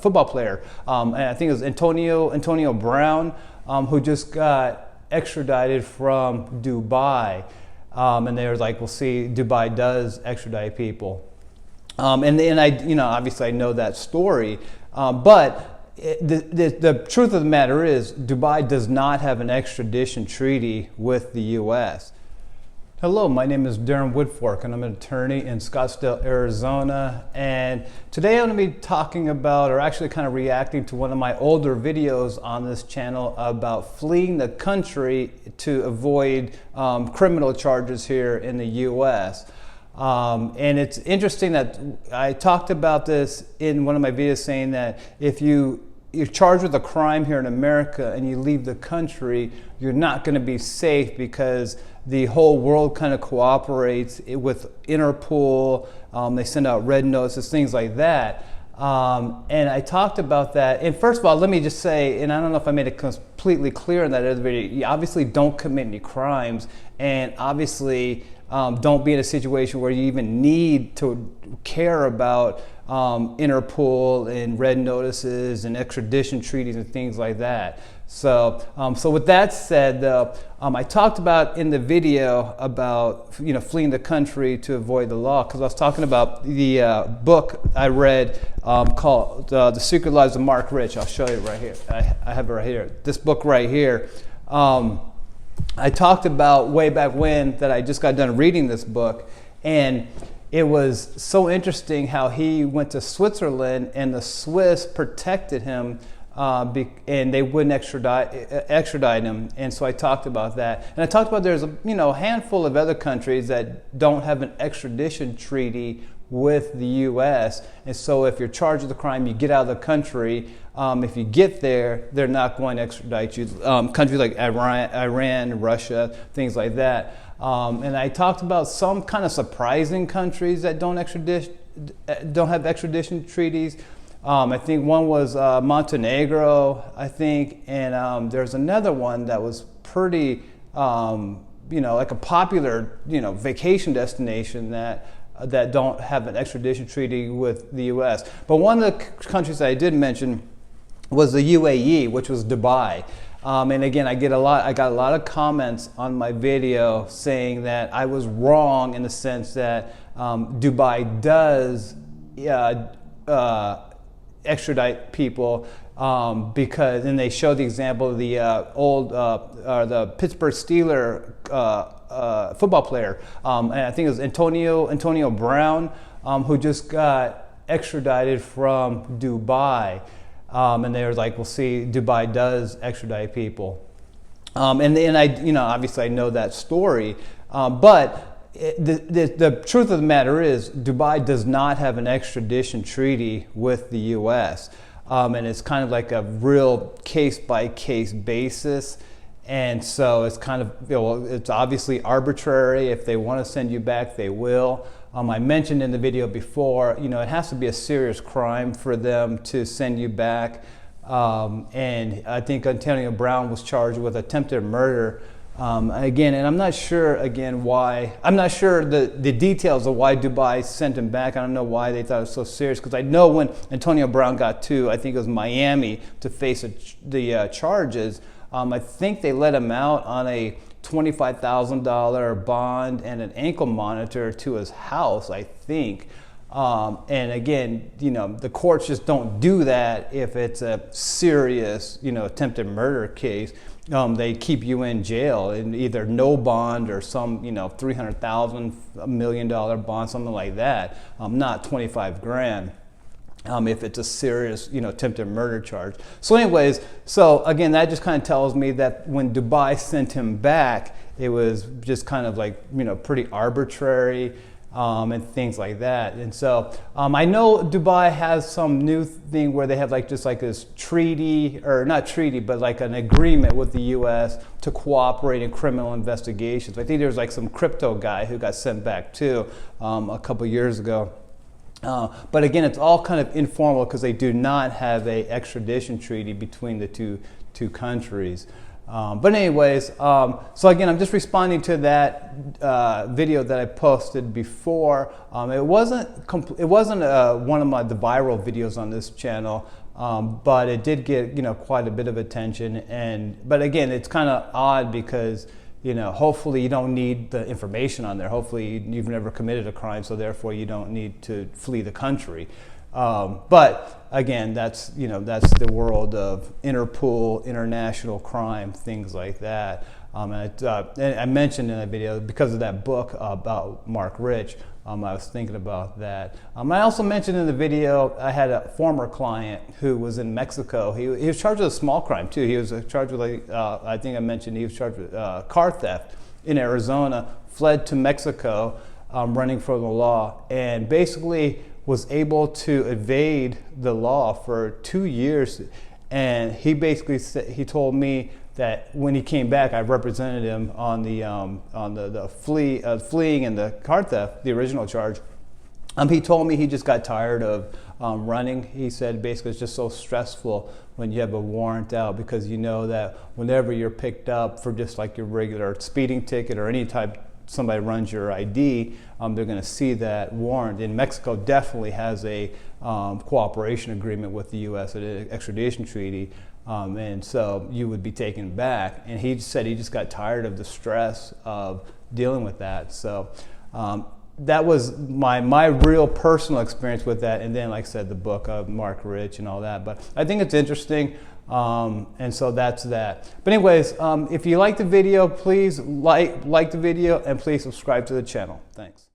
football player, and I think it was Antonio Brown, who just got extradited from Dubai, and they were like, "Well, see, Dubai does extradite people," and I, obviously I know that story, but. The truth of the matter is, Dubai does not have an extradition treaty with the U.S. Hello, my name is Darren Woodfork, and I'm an attorney in Scottsdale, Arizona. And today I'm going to be talking about, or actually kind of reacting to one of my older videos on this channel about fleeing the country to avoid criminal charges here in the U.S. And it's interesting that I talked about this in one of my videos, saying that if you're charged with a crime here in America and you leave the country, you're not going to be safe because the whole world kind of cooperates with Interpol. They send out red notices, things like that. And I talked about that. And first of all, let me just say, and I don't know if I made it completely clear in that other video, you obviously don't commit any crimes, and obviously don't be in a situation where you even need to care about Interpol and red notices and extradition treaties and things like that. So, so with that said, though, I talked about in the video about fleeing the country to avoid the law, because I was talking about the book I read called The Secret Lives of Mark Rich. I'll show you right here. I have it right here. This book right here. I talked about way back when that I just got done reading this book, and it was so interesting how he went to Switzerland and the Swiss protected him, and they wouldn't extradite him. And so I talked about that, and I talked about there's a handful of other countries that don't have an extradition treaty with the U.S. And so if you're charged with a crime, you get out of the country. If you get there, they're not going to extradite you. Countries like Iran, Russia, things like that. And I talked about some kind of surprising countries that don't have extradition treaties. I think one was Montenegro, I think, and there's another one that was pretty, like a popular, vacation destination that don't have an extradition treaty with the U.S. But one of the countries that I did mention was the UAE, which was Dubai. And again, I got a lot of comments on my video saying that I was wrong in the sense that Dubai does extradite people because, and they showed the example of the the Pittsburgh Steelers football player, and I think it was Antonio Brown, who just got extradited from Dubai, and they were like, "Well, see, Dubai does extradite people," and I, obviously I know that story, but the truth of the matter is, Dubai does not have an extradition treaty with the U.S., and it's kind of like a real case-by-case basis. And so it's kind of, it's obviously arbitrary. If they want to send you back, they will. I mentioned in the video before, it has to be a serious crime for them to send you back. And I think Antonio Brown was charged with attempted murder. Again, and I'm not sure, why. I'm not sure the details of why Dubai sent him back. I don't know why they thought it was so serious, because I know when Antonio Brown got to, I think it was Miami, to face the charges, I think they let him out on a $25,000 bond and an ankle monitor to his house, I think. And again, the courts just don't do that if it's a serious, attempted murder case. They keep you in jail in either no bond or some, $300,000, $1 million bond, something like that. Not 25 grand. If it's a serious, attempted murder charge. So anyways, so again, that just kind of tells me that when Dubai sent him back, it was just kind of like, pretty arbitrary, and things like that. And so I know Dubai has some new thing where they have just like this treaty, or not treaty, but like an agreement with the U.S. to cooperate in criminal investigations. I think there was like some crypto guy who got sent back too a couple years ago. But again, it's all kind of informal because they do not have a extradition treaty between the two countries. But anyways, so again, I'm just responding to that video that I posted before. It wasn't one of the viral videos on this channel, but it did get quite a bit of attention. But again, it's kind of odd because hopefully you don't need the information on there. Hopefully you've never committed a crime, so therefore you don't need to flee the country. But again, that's the world of Interpol, international crime, things like that. And I mentioned in that video, because of that book about Mark Rich, I was thinking about that. I also mentioned in the video, I had a former client who was in Mexico. He was charged with a small crime too. He was charged with, I think I mentioned, he was charged with car theft in Arizona, fled to Mexico, running from the law, and basically was able to evade the law for 2 years. And he basically said, he told me that when he came back, I represented him on the fleeing and the car theft, the original charge. He told me he just got tired of running. He said basically it's just so stressful when you have a warrant out, because you know that whenever you're picked up for just like your regular speeding ticket or any type, somebody runs your ID, they're going to see that warrant. In Mexico definitely has a cooperation agreement with the U.S., an extradition treaty, and so you would be taken back. And he said he just got tired of the stress of dealing with that. So that was my real personal experience with that. And then, like I said, the book of Mark Rich and all that. But I think it's interesting. And so that's that. But anyways, if you like the video, please like the video and please subscribe to the channel. Thanks.